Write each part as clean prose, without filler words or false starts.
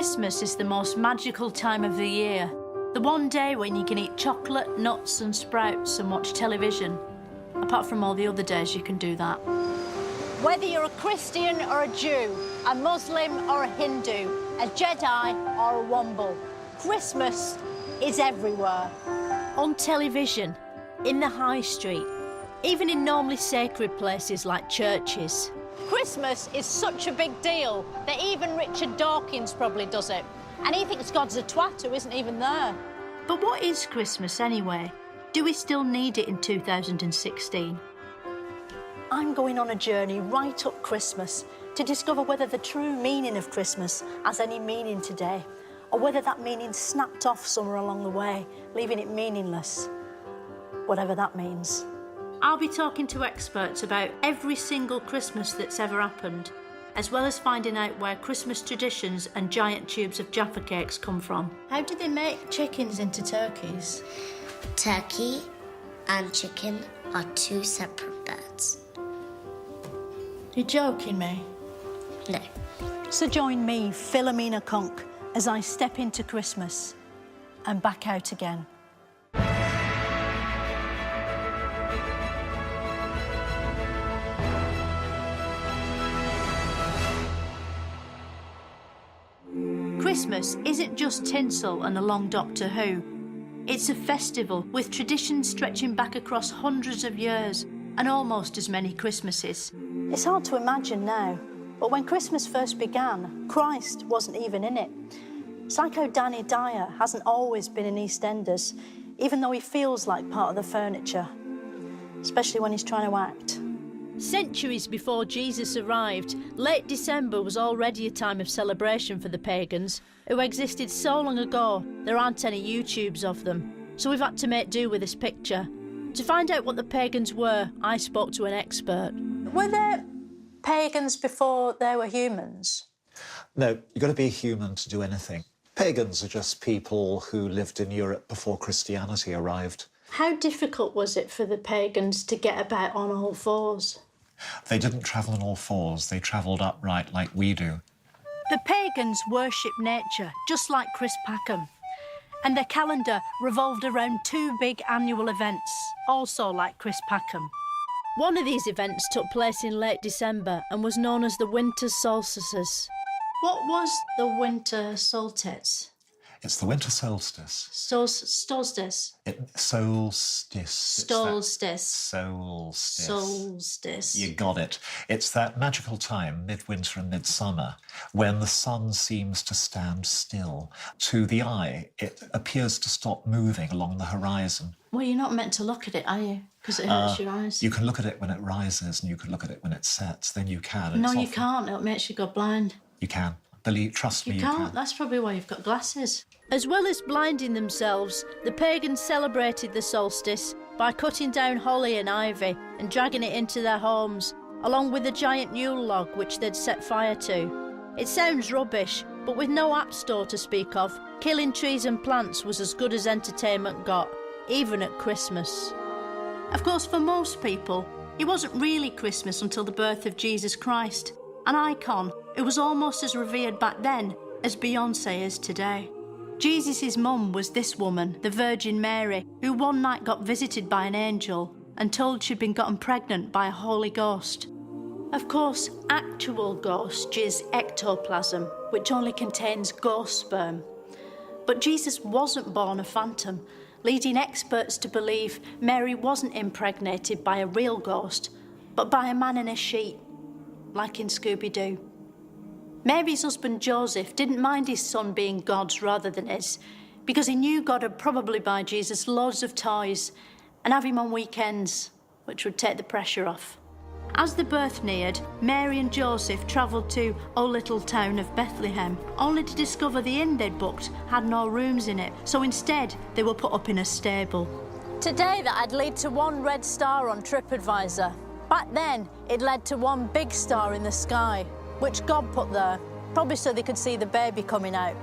Christmas is the most magical time of the year. The one day when you can eat chocolate, nuts and sprouts and watch television. Apart from all the other days you can do that. Whether you're a Christian or a Jew, a Muslim or a Hindu, a Jedi or a Womble, Christmas is everywhere. On television, in the high street, even in normally sacred places like churches. Christmas is such a big deal that even Richard Dawkins probably does it. And he thinks God's a twat who isn't even there. But what is Christmas anyway? Do we still need it in 2016? I'm going on a journey right up Christmas to discover whether the true meaning of Christmas has any meaning today, or whether that meaning snapped off somewhere along the way, leaving it meaningless, whatever that means. I'll be talking to experts about every single Christmas that's ever happened, as well as finding out where Christmas traditions and giant tubes of Jaffa cakes come from. How do they make chickens into turkeys? Turkey and chicken are two separate birds. You're joking me? No. So join me, Philomena Cunk, as I step into Christmas and back out again. Christmas isn't just tinsel and a long Doctor Who. It's a festival with traditions stretching back across hundreds of years and almost as many Christmases. It's hard to imagine now, but when Christmas first began, Christ wasn't even in it. Psycho Danny Dyer hasn't always been in EastEnders, even though he feels like part of the furniture, especially when he's trying to act. Centuries before Jesus arrived, late December was already a time of celebration for the pagans, who existed so long ago there aren't any YouTubes of them. So we've had to make do with this picture. To find out what the pagans were, I spoke to an expert. Were there pagans before there were humans? No, you've got to be human to do anything. Pagans are just people who lived in Europe before Christianity arrived. How difficult was it for the pagans to get about on all fours? They didn't travel on all fours, they travelled upright like we do. The pagans worshipped nature, just like Chris Packham. And their calendar revolved around two big annual events, also like Chris Packham. One of these events took place in late December and was known as the winter solstices. What was the winter solstice? It's the winter solstice. Solstice. Solstice. Solstice. Solstice. Solstice. You got it. It's that magical time, midwinter and midsummer, when the sun seems to stand still. To the eye, it appears to stop moving along the horizon. Well, you're not meant to look at it, are you? Because it hurts your eyes. You can look at it when it rises and you can look at it when it sets. Then you can. No, you can't. It makes you go blind. You can. Believe, trust me, you can't. can. That's probably why you've got glasses. As well as blinding themselves, the pagans celebrated the solstice by cutting down holly and ivy and dragging it into their homes, along with a giant Yule log which they'd set fire to. It sounds rubbish, but with no app store to speak of, killing trees and plants was as good as entertainment got, even at Christmas. Of course, for most people, it wasn't really Christmas until the birth of Jesus Christ, an icon who was almost as revered back then as Beyoncé is today. Jesus' mum was this woman, the Virgin Mary, who one night got visited by an angel and told she'd been gotten pregnant by a Holy Ghost. Of course, actual ghost is ectoplasm, which only contains ghost sperm. But Jesus wasn't born a phantom, leading experts to believe Mary wasn't impregnated by a real ghost, but by a man in a sheet, like in Scooby-Doo. Mary's husband Joseph didn't mind his son being God's rather than his, because he knew God would probably buy Jesus loads of toys and have him on weekends, which would take the pressure off. As the birth neared, Mary and Joseph travelled to O little town of Bethlehem, only to discover the inn they'd booked had no rooms in it, so instead they were put up in a stable. Today that'd lead to one red star on TripAdvisor. Back then, it led to one big star in the sky, which God put there, probably so they could see the baby coming out.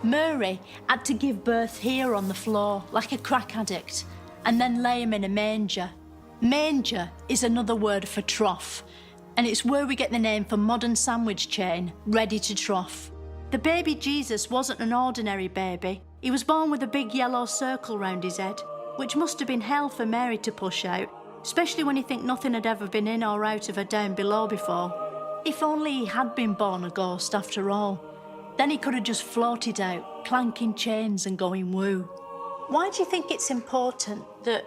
Mary had to give birth here on the floor, like a crack addict, and then lay him in a manger. Manger is another word for trough, and it's where we get the name for modern sandwich chain, Ready to Trough. The baby Jesus wasn't an ordinary baby. He was born with a big yellow circle round his head, which must have been hell for Mary to push out, especially when you think nothing had ever been in or out of her down below before. If only he had been born a ghost after all. Then he could have just floated out, clanking chains and going woo. Why do you think it's important that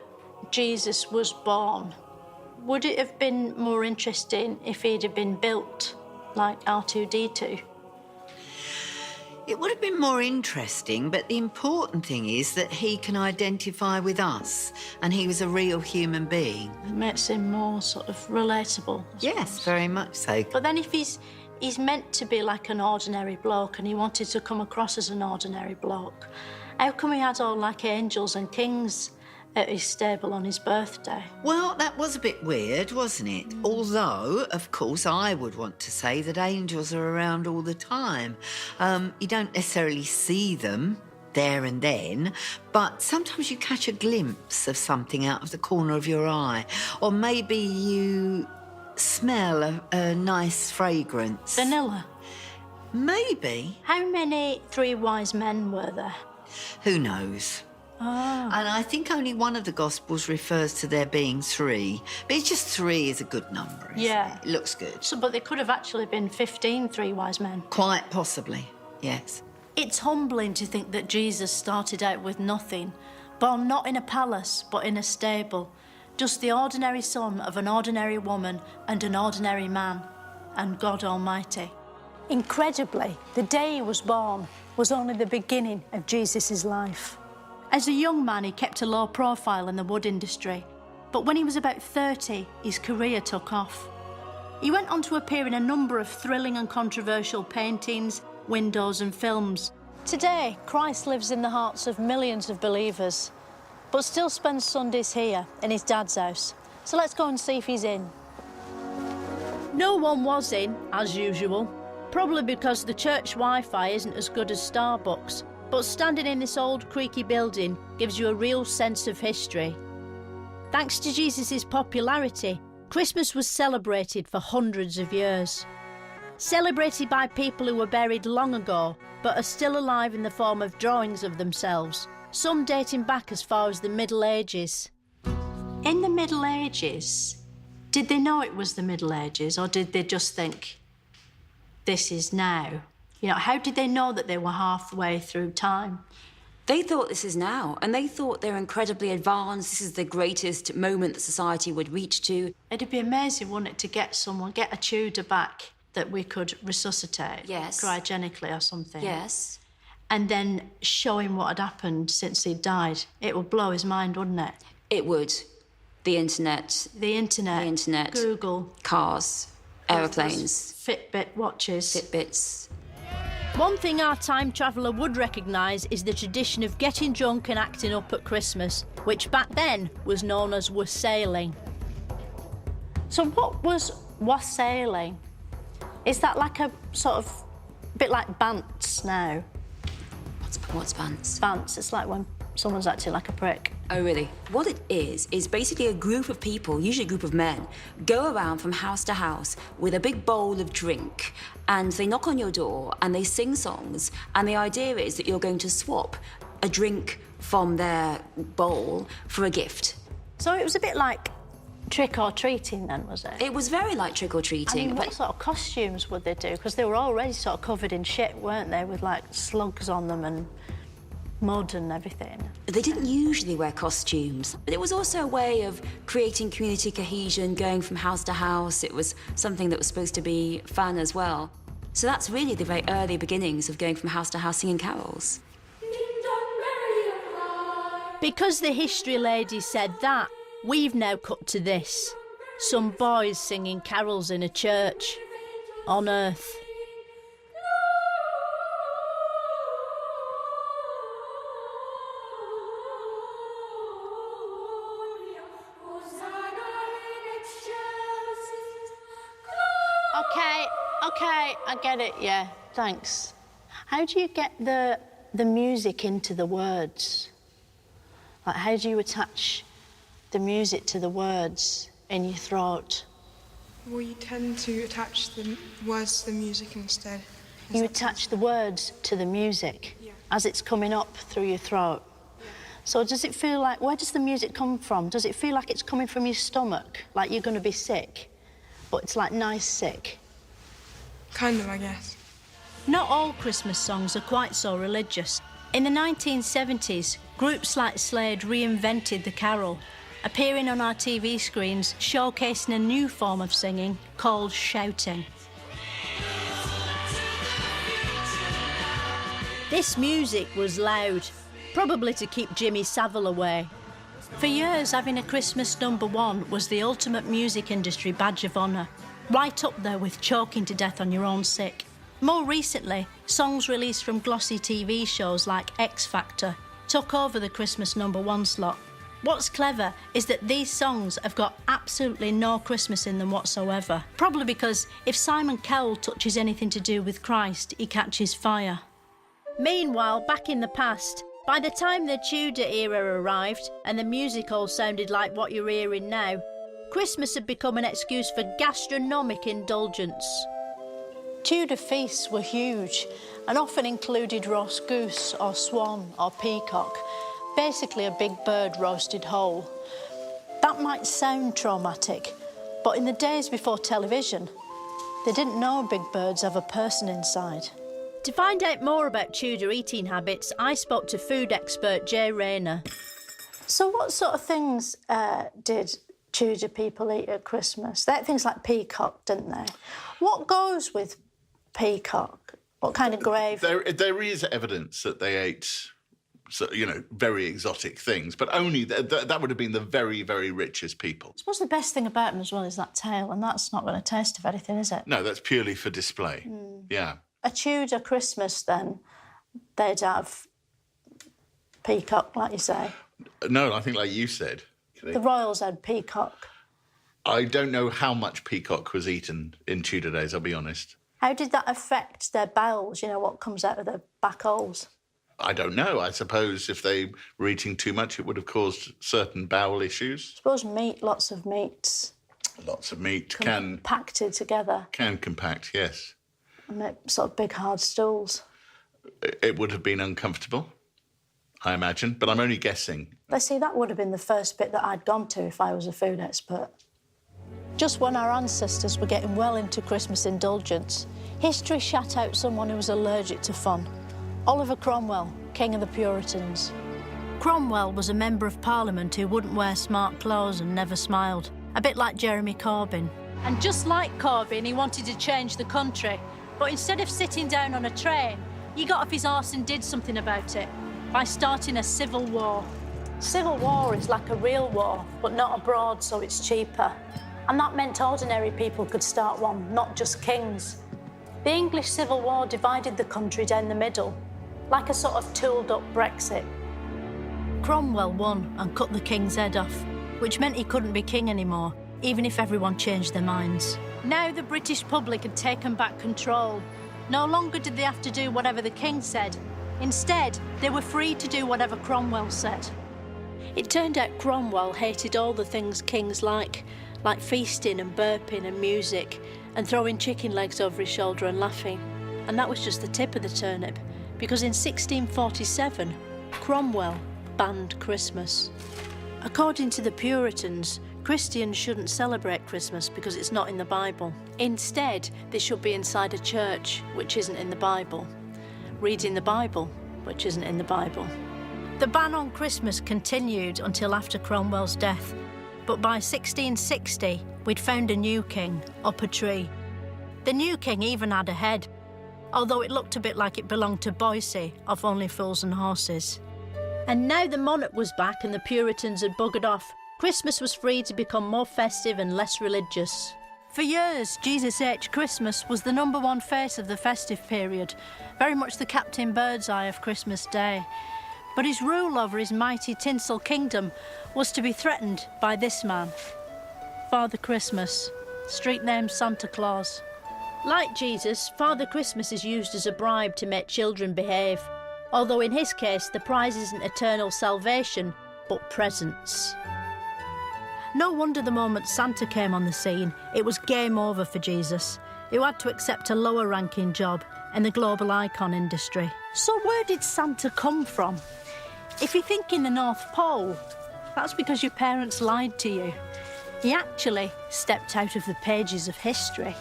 Jesus was born? Would it have been more interesting if he'd have been built like R2-D2? It would have been more interesting, but the important thing is that he can identify with us, and he was a real human being. It makes him more sort of relatable. Yes, very much so. But then if he's meant to be like an ordinary bloke and he wanted to come across as an ordinary bloke, how come he had all like angels and kings at his stable on his birthday? Well, that was a bit weird, wasn't it? Although, of course, I would want to say that angels are around all the time. You don't necessarily see them there and then, but sometimes you catch a glimpse of something out of the corner of your eye, or maybe you smell a nice fragrance. Vanilla? Maybe. How many three wise men were there? Who knows? Oh. And I think only one of the Gospels refers to there being 3. But it's just 3 is a good number, isn't Yeah. it? It looks good. So, but there could have actually been 15 three wise men. Quite possibly, yes. It's humbling to think that Jesus started out with nothing, born not in a palace, but in a stable, just the ordinary son of an ordinary woman and an ordinary man, and God Almighty. Incredibly, the day he was born was only the beginning of Jesus' life. As a young man, he kept a low profile in the wood industry, but when he was about 30, his career took off. He went on to appear in a number of thrilling and controversial paintings, windows and films. Today, Christ lives in the hearts of millions of believers, but still spends Sundays here in his dad's house. So let's go and see if he's in. No one was in, as usual, probably because the church Wi-Fi isn't as good as Starbucks, but standing in this old creaky building gives you a real sense of history. Thanks to Jesus' popularity, Christmas was celebrated for hundreds of years. Celebrated by people who were buried long ago, but are still alive in the form of drawings of themselves, some dating back as far as the Middle Ages. In the Middle Ages, did they know it was the Middle Ages, or did they just think, this is now? You know, how did they know that they were halfway through time? They thought this is now, and they thought they're incredibly advanced. This is the greatest moment that society would reach to. It'd be amazing, wouldn't it, to get a Tudor back that we could resuscitate, yes, cryogenically or something. Yes. And then show him what had happened since he'd died. It would blow his mind, wouldn't it? It would. The internet. The internet. Google. Cars. Aeroplanes. Fitbit watches. Fitbits. One thing our time traveller would recognise is the tradition of getting drunk and acting up at Christmas, which back then was known as wassailing. So what was wassailing? Is that like a sort of bit like bants now? What's bants? Bants, it's like when someone's acting like a prick. Oh, really? What it is basically a group of people, usually a group of men, go around from house to house with a big bowl of drink, and they knock on your door and they sing songs, and the idea is that you're going to swap a drink from their bowl for a gift. So it was a bit like trick-or-treating then, was it? It was very like trick-or-treating. I mean, what sort of costumes would they do? Because they were already sort of covered in shit, weren't they, with like slugs on them and mud and everything. They didn't usually wear costumes, but it was also a way of creating community cohesion, going from house to house. It was something that was supposed to be fun as well. So that's really the very early beginnings of going from house to house singing carols. Because the history lady said that, we've now cut to this. Some boys singing carols in a church. On earth. Okay, I get it, yeah, thanks. How do you get the music into the words? Like, how do you attach the music to the words in your throat? Well, you tend to attach the words to the music instead. You attach the words to the music as it's coming up through your throat. So does it feel like, where does the music come from? Does it feel like it's coming from your stomach, like you're going to be sick, but it's like nice sick? Kind of, I guess. Not all Christmas songs are quite so religious. In the 1970s, groups like Slade reinvented the carol, appearing on our TV screens, showcasing a new form of singing called shouting. This music was loud, probably to keep Jimmy Savile away. For years, having a Christmas #1 was the ultimate music industry badge of honour, right up there with choking to death on your own sick. More recently, songs released from glossy TV shows like X Factor took over the Christmas #1 slot. What's clever is that these songs have got absolutely no Christmas in them whatsoever, probably because if Simon Cowell touches anything to do with Christ, he catches fire. Meanwhile, back in the past, by the time the Tudor era arrived and the music all sounded like what you're hearing now, Christmas had become an excuse for gastronomic indulgence. Tudor feasts were huge and often included roast goose or swan or peacock, basically a big bird roasted whole. That might sound traumatic, but in the days before television, they didn't know big birds have a person inside. To find out more about Tudor eating habits, I spoke to food expert Jay Rayner. So what sort of things did Tudor people eat at Christmas? They ate things like peacock, didn't they? What goes with peacock? What kind of gravy? There is evidence that they ate, very exotic things, but only that would have been the very, very richest people. I suppose the best thing about them as well is that tail, and that's not going to taste of anything, is it? No, that's purely for display. Yeah. A Tudor Christmas, then, they'd have peacock, like you say. No, I think like you said. The royals had peacock. I don't know how much peacock was eaten in Tudor days, I'll be honest. How did that affect their bowels, what comes out of their back holes? I don't know. I suppose if they were eating too much, it would have caused certain bowel issues. I suppose meat, lots of meats. Lots of meat compacted together. Can compact, yes. And make sort of big hard stools. It would have been uncomfortable, I imagine, but I'm only guessing. But see, that would have been the first bit that I'd gone to if I was a food expert. Just when our ancestors were getting well into Christmas indulgence, history shat out someone who was allergic to fun. Oliver Cromwell, King of the Puritans. Cromwell was a member of Parliament who wouldn't wear smart clothes and never smiled, a bit like Jeremy Corbyn. And just like Corbyn, he wanted to change the country. But instead of sitting down on a train, he got off his arse and did something about it by starting a civil war. Civil war is like a real war, but not abroad, so it's cheaper. And that meant ordinary people could start one, not just kings. The English Civil War divided the country down the middle, like a sort of tooled-up Brexit. Cromwell won and cut the king's head off, which meant he couldn't be king anymore, even if everyone changed their minds. Now the British public had taken back control. No longer did they have to do whatever the king said. Instead, they were free to do whatever Cromwell said. It turned out Cromwell hated all the things kings like feasting and burping and music and throwing chicken legs over his shoulder and laughing. And that was just the tip of the turnip, because in 1647, Cromwell banned Christmas. According to the Puritans, Christians shouldn't celebrate Christmas because it's not in the Bible. Instead, they should be inside a church, which isn't in the Bible, reading the Bible, which isn't in the Bible. The ban on Christmas continued until after Cromwell's death, but by 1660, we'd found a new king up a tree. The new king even had a head, although it looked a bit like it belonged to Boise of Only Fools and Horses. And now the monarch was back and the Puritans had buggered off, Christmas was free to become more festive and less religious. For years, Jesus H. Christmas was the #1 face of the festive period, very much the Captain Birdseye of Christmas Day. But his rule over his mighty tinsel kingdom was to be threatened by this man, Father Christmas, street name Santa Claus. Like Jesus, Father Christmas is used as a bribe to make children behave, although in his case the prize isn't eternal salvation, but presents. No wonder the moment Santa came on the scene, it was game over for Jesus, who had to accept a lower ranking job in the global icon industry. So where did Santa come from? If you think in the North Pole, that's because your parents lied to you. He actually stepped out of the pages of history.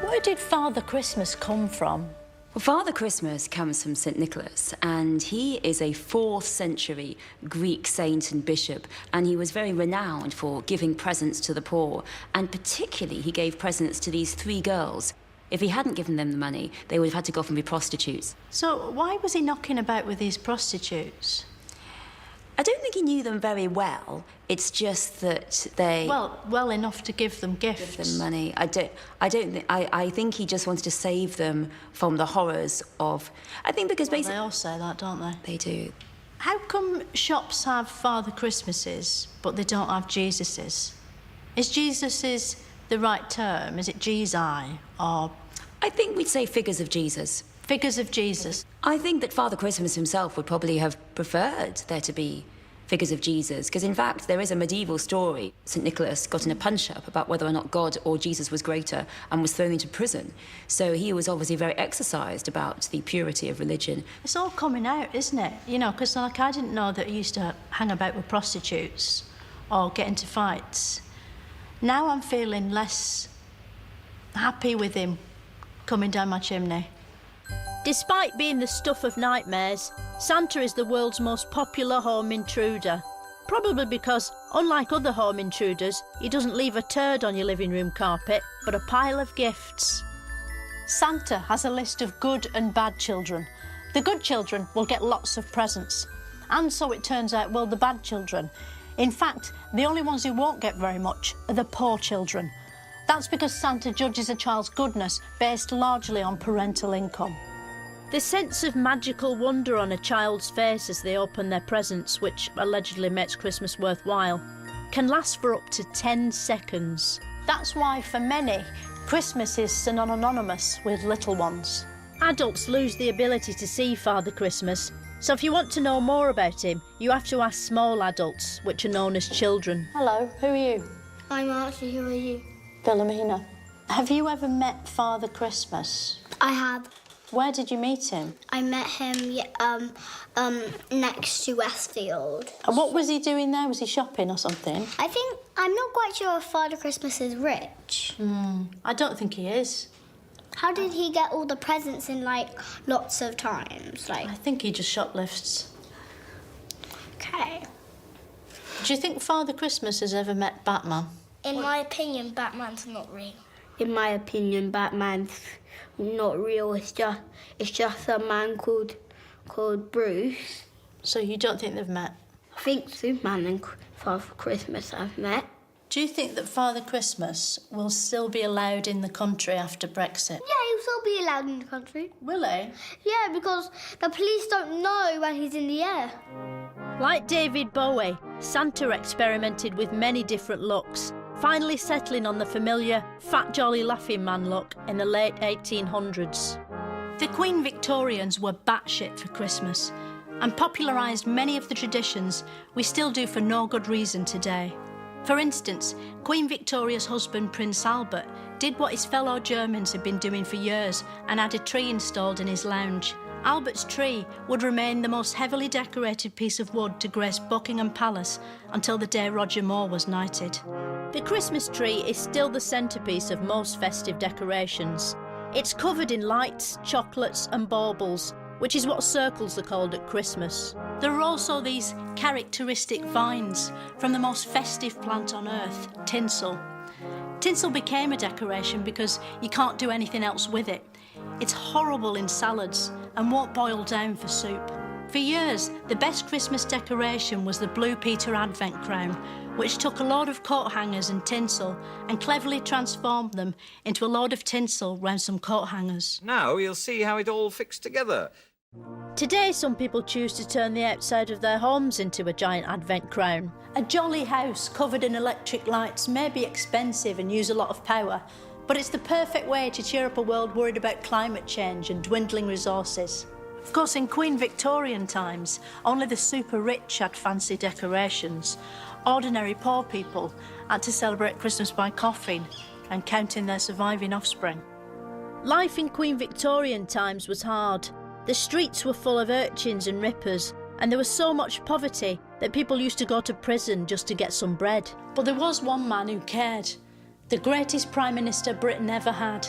Where did Father Christmas come from? Well, Father Christmas comes from St. Nicholas, and he is a 4th century Greek saint and bishop, and he was very renowned for giving presents to the poor, and particularly he gave presents to these 3 girls. If he hadn't given them the money, they would have had to go off and be prostitutes. So why was he knocking about with these prostitutes? I don't think he knew them very well. It's just that they... Well enough to give them gifts. Give them money. I think he just wanted to save them from the horrors of... I think because basically... They all say that, don't they? They do. How come shops have Father Christmases, but they don't have Jesuses? Is Jesuses the right term? Is it Jesus, or... I think we'd say figures of Jesus. Figures of Jesus. I think that Father Christmas himself would probably have preferred there to be figures of Jesus, because in fact there is a medieval story. St. Nicholas got in a punch-up about whether or not God or Jesus was greater and was thrown into prison. So he was obviously very exercised about the purity of religion. It's all coming out, isn't it? You know, because like I didn't know that he used to hang about with prostitutes or get into fights. Now I'm feeling less happy with him coming down my chimney. Despite being the stuff of nightmares, Santa is the world's most popular home intruder. Probably because, unlike other home intruders, he doesn't leave a turd on your living room carpet, but a pile of gifts. Santa has a list of good and bad children. The good children will get lots of presents. And so it turns out, well, the bad children. In fact, the only ones who won't get very much are the poor children. That's because Santa judges a child's goodness based largely on parental income. The sense of magical wonder on a child's face as they open their presents, which allegedly makes Christmas worthwhile, can last for up to 10 seconds. That's why, for many, Christmas is synonymous with little ones. Adults lose the ability to see Father Christmas, so if you want to know more about him, you have to ask small adults, which are known as children. Hello, who are you? I'm Archie, who are you? Philomena. Have you ever met Father Christmas? I have. Where did you meet him? I met him next to Westfield. And what was he doing there? Was he shopping or something? I'm not quite sure if Father Christmas is rich. I don't think he is. How did he get all the presents in, lots of times? I think he just shoplifts. Okay. Do you think Father Christmas has ever met Batman? In my opinion, Batman's not real. In my opinion, Batman's not real. It's just a man called Bruce. So you don't think they've met? I think Superman and Father Christmas have met. Do you think that Father Christmas will still be allowed in the country after Brexit? Yeah, he'll still be allowed in the country. Will he? Yeah, because the police don't know when he's in the air. Like David Bowie, Santa experimented with many different looks, finally settling on the familiar fat jolly laughing man look in the late 1800s. The Queen Victorians were batshit for Christmas and popularised many of the traditions we still do for no good reason today. For instance, Queen Victoria's husband, Prince Albert, did what his fellow Germans had been doing for years and had a tree installed in his lounge. Albert's tree would remain the most heavily decorated piece of wood to grace Buckingham Palace until the day Roger Moore was knighted. The Christmas tree is still the centrepiece of most festive decorations. It's covered in lights, chocolates and baubles, which is what circles are called at Christmas. There are also these characteristic vines from the most festive plant on earth, tinsel. Tinsel became a decoration because you can't do anything else with it. It's horrible in salads and won't boil down for soup. For years, the best Christmas decoration was the Blue Peter Advent crown, which took a load of coat hangers and tinsel and cleverly transformed them into a load of tinsel round some coat hangers. Now you'll see how it all fits together. Today, some people choose to turn the outside of their homes into a giant Advent crown. A jolly house covered in electric lights may be expensive and use a lot of power, but it's the perfect way to cheer up a world worried about climate change and dwindling resources. Of course, in Queen Victorian times, only the super rich had fancy decorations. Ordinary poor people had to celebrate Christmas by coughing and counting their surviving offspring. life in Queen Victorian times was hard. The streets were full of urchins and rippers, and there was so much poverty that people used to go to prison just to get some bread. But there was one man who cared. The greatest Prime Minister Britain ever had,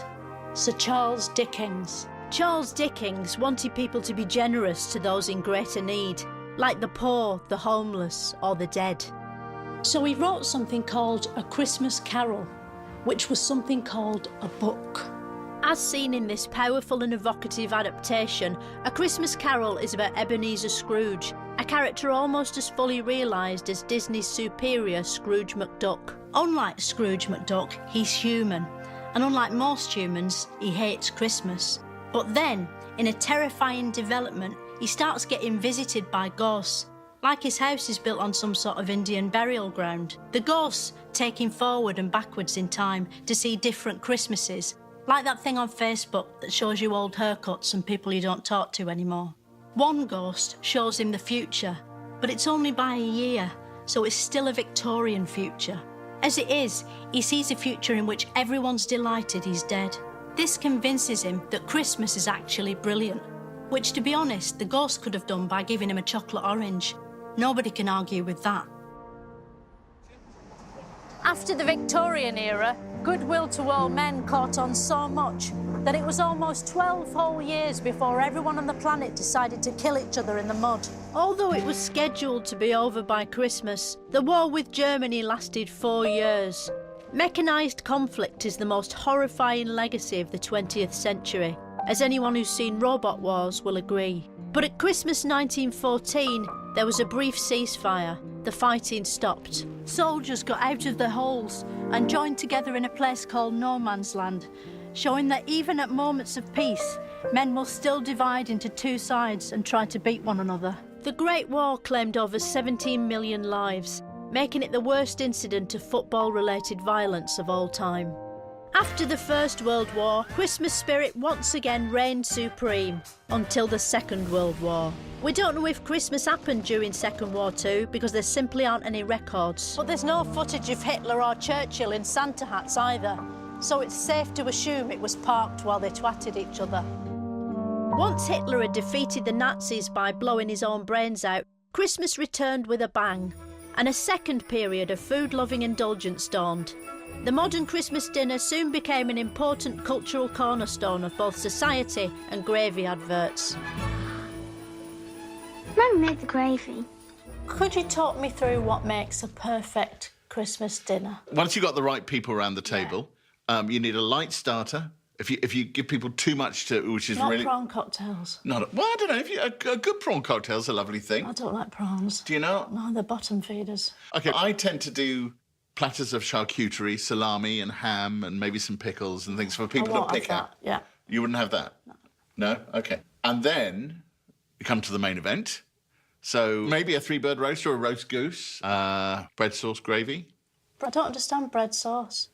Sir Charles Dickens. Charles Dickens wanted people to be generous to those in greater need, like the poor, the homeless, or the dead. So he wrote something called A Christmas Carol, which was something called a book. As seen in this powerful and evocative adaptation, A Christmas Carol is about Ebenezer Scrooge, a character almost as fully realised as Disney's superior Scrooge McDuck. Unlike Scrooge McDuck, he's human, and unlike most humans, he hates Christmas. But then, in a terrifying development, he starts getting visited by ghosts, like his house is built on some sort of Indian burial ground. The ghosts take him forward and backwards in time to see different Christmases, like that thing on Facebook that shows you old haircuts and people you don't talk to anymore. One ghost shows him the future, but it's only by a year, so it's still a Victorian future. As it is, he sees a future in which everyone's delighted he's dead. This convinces him that Christmas is actually brilliant, which, to be honest, the ghost could have done by giving him a chocolate orange. Nobody can argue with that. After the Victorian era, goodwill to all men caught on so much that it was almost 12 whole years before everyone on the planet decided to kill each other in the mud. Although it was scheduled to be over by Christmas, the war with Germany lasted 4 years. Mechanised conflict is the most horrifying legacy of the 20th century, as anyone who's seen Robot Wars will agree. But at Christmas 1914, there was a brief ceasefire. The fighting stopped. Soldiers got out of their holes and joined together in a place called No Man's Land, showing that even at moments of peace, men will still divide into two sides and try to beat one another. The Great War claimed over 17 million lives, making it the worst incident of football-related violence of all time. After the First World War, Christmas spirit once again reigned supreme, until the Second World War. We don't know if Christmas happened during Second War too, because there simply aren't any records. But there's no footage of Hitler or Churchill in Santa hats either, so it's safe to assume it was parked while they twatted each other. Once Hitler had defeated the Nazis by blowing his own brains out, Christmas returned with a bang, and a second period of food-loving indulgence dawned. The modern Christmas dinner soon became an important cultural cornerstone of both society and gravy adverts. Mum made the gravy. Could you talk me through what makes a perfect Christmas dinner? Once you've got the right people around the table, you need a light starter. If you give people too much to, which is Not really prawn cocktails. well, I don't know. If you, a good prawn cocktail's a lovely thing. I don't like prawns. Do you know? No, they're bottom feeders. Okay, I tend to do platters of charcuterie, salami and ham and maybe some pickles and things for people to pick out. Yeah. You wouldn't have that? No? Okay. And then you come to the main event. So maybe a 3-bird roast or a roast goose, bread sauce gravy. But I don't understand bread sauce.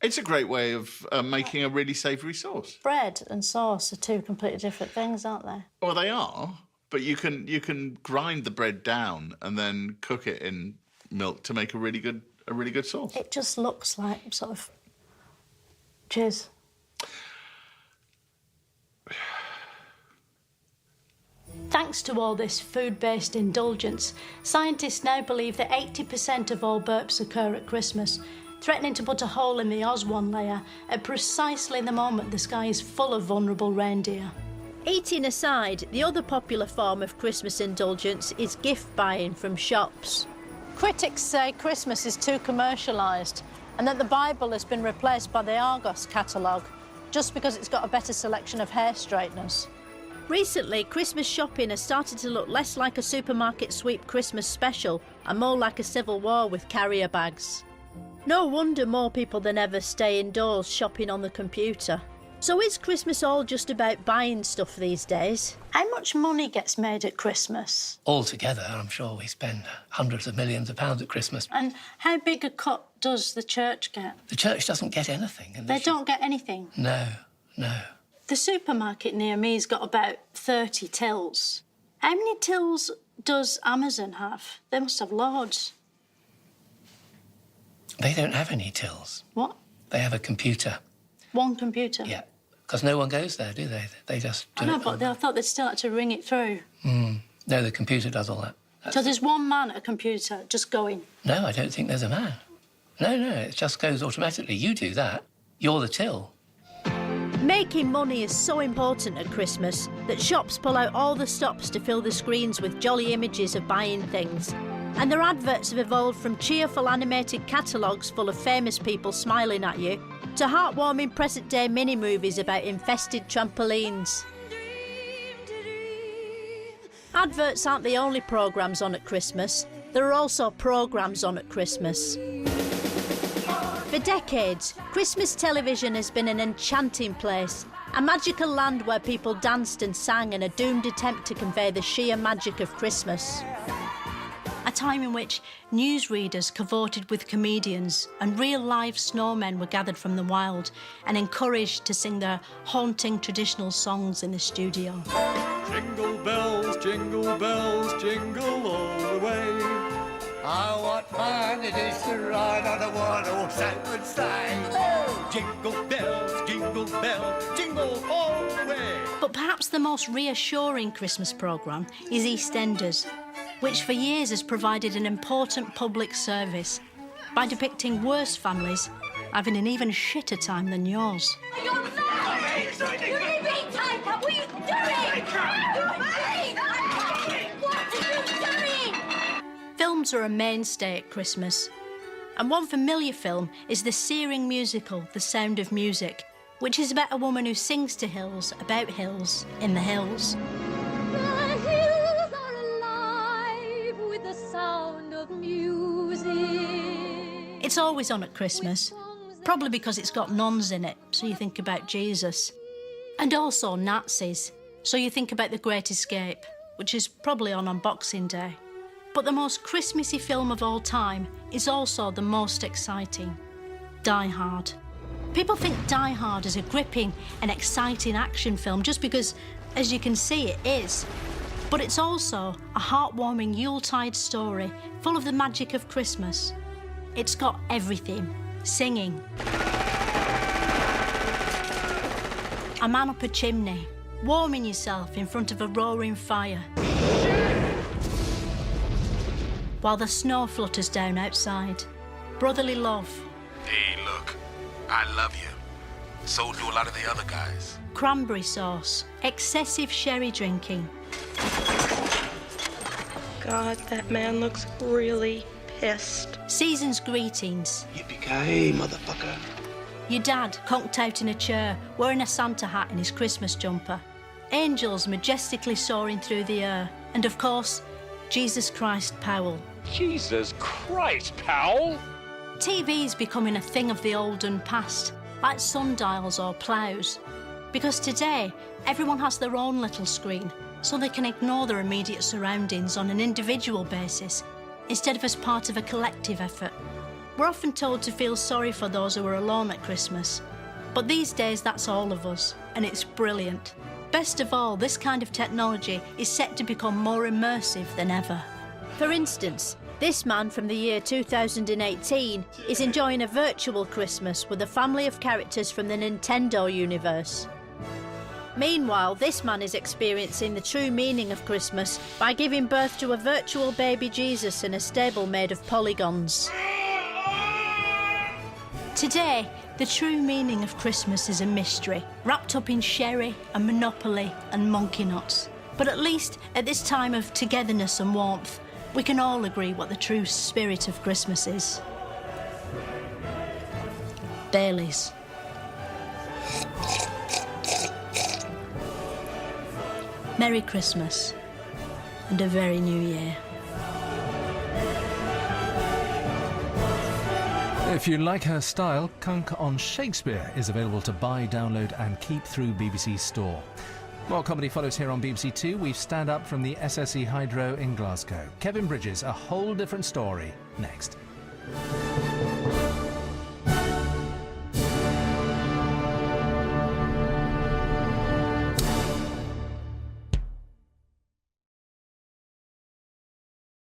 It's a great way of making a really savoury sauce. Bread and sauce are two completely different things, aren't they? Well, they are, but you can grind the bread down and then cook it in milk to make a really good sauce. It just looks like sort of jizz. Thanks to all this food-based indulgence, scientists now believe that 80% of all burps occur at Christmas, threatening to put a hole in the ozone layer at precisely the moment the sky is full of vulnerable reindeer. Eating aside, the other popular form of Christmas indulgence is gift buying from shops. Critics say Christmas is too commercialised and that the Bible has been replaced by the Argos catalogue just because it's got a better selection of hair straighteners. Recently, Christmas shopping has started to look less like a supermarket sweep Christmas special and more like a civil war with carrier bags. No wonder more people than ever stay indoors shopping on the computer. So is Christmas all just about buying stuff these days? How much money gets made at Christmas? Altogether, I'm sure we spend hundreds of millions of pounds at Christmas. And how big a cut does the church get? The church doesn't get anything. They don't get anything? No. The supermarket near me's got about 30 tills. How many tills does Amazon have? They must have loads. They don't have any tills. What? They have a computer. One computer? Yeah, Because no one goes there, do they? They just do I know, it. but I thought they'd still had to ring it through. No, the computer does all that. So there's one man at a computer just going. No, I don't think there's a man. No, it just goes automatically. You do that. You're the till. Making money is so important at Christmas that shops pull out all the stops to fill the screens with jolly images of buying things. And their adverts have evolved from cheerful animated catalogues full of famous people smiling at you to heartwarming present-day mini-movies about infested trampolines. Adverts aren't the only programmes on at Christmas. There are also programmes on at Christmas. For decades, Christmas television has been an enchanting place, a magical land where people danced and sang in a doomed attempt to convey the sheer magic of Christmas. A time in which newsreaders cavorted with comedians and real-life snowmen were gathered from the wild and encouraged to sing their haunting traditional songs in the studio. Jingle bells, jingle all the way. Oh, what fun it is to ride on a one-horse open sleigh. Jingle bells, jingle all the way. But perhaps the most reassuring Christmas programme is EastEnders, which for years has provided an important public service by depicting worse families having an even shitter time than yours. You're mad! You're being tied up! What are you doing? What are you doing? Films are a mainstay at Christmas, and one familiar film is the searing musical The Sound of Music, which is about a woman who sings to hills about hills in the hills. The hills are alive with the sound of music. It's always on at Christmas, probably because it's got nuns in it, so you think about Jesus. And also Nazis, so you think about The Great Escape, which is probably on Boxing Day. But the most Christmassy film of all time is also the most exciting, Die Hard. People think Die Hard is a gripping and exciting action film just because, as you can see, it is. But it's also a heartwarming Yuletide story full of the magic of Christmas. It's got everything. Singing. A man up a chimney, warming yourself in front of a roaring fire. While the snow flutters down outside. Brotherly love. Hey, look, I love you. So do a lot of the other guys. Cranberry sauce. Excessive sherry drinking. God, that man looks really pissed. Season's greetings. Yippee-ki-yay, motherfucker. Your dad conked out in a chair, wearing a Santa hat and his Christmas jumper. Angels majestically soaring through the air. And of course, Jesus Christ Powell. Jesus Christ, Powell! TV's becoming a thing of the olden past, like sundials or ploughs. Because today, everyone has their own little screen, so they can ignore their immediate surroundings on an individual basis, instead of as part of a collective effort. We're often told to feel sorry for those who are alone at Christmas. But these days, that's all of us, and it's brilliant. Best of all, this kind of technology is set to become more immersive than ever. For instance, this man from the year 2018 is enjoying a virtual Christmas with a family of characters from the Nintendo universe. Meanwhile, this man is experiencing the true meaning of Christmas by giving birth to a virtual baby Jesus in a stable made of polygons. Today, the true meaning of Christmas is a mystery, wrapped up in sherry and Monopoly and monkey nuts. But at least at this time of togetherness and warmth, we can all agree what the true spirit of Christmas is. Baileys. Merry Christmas and a very new year. If you like her style, Cunk on Shakespeare is available to buy, download and keep through BBC Store. More comedy follows here on BBC Two. We've Stand Up from the SSE Hydro in Glasgow. Kevin Bridges, A Whole Different Story, next.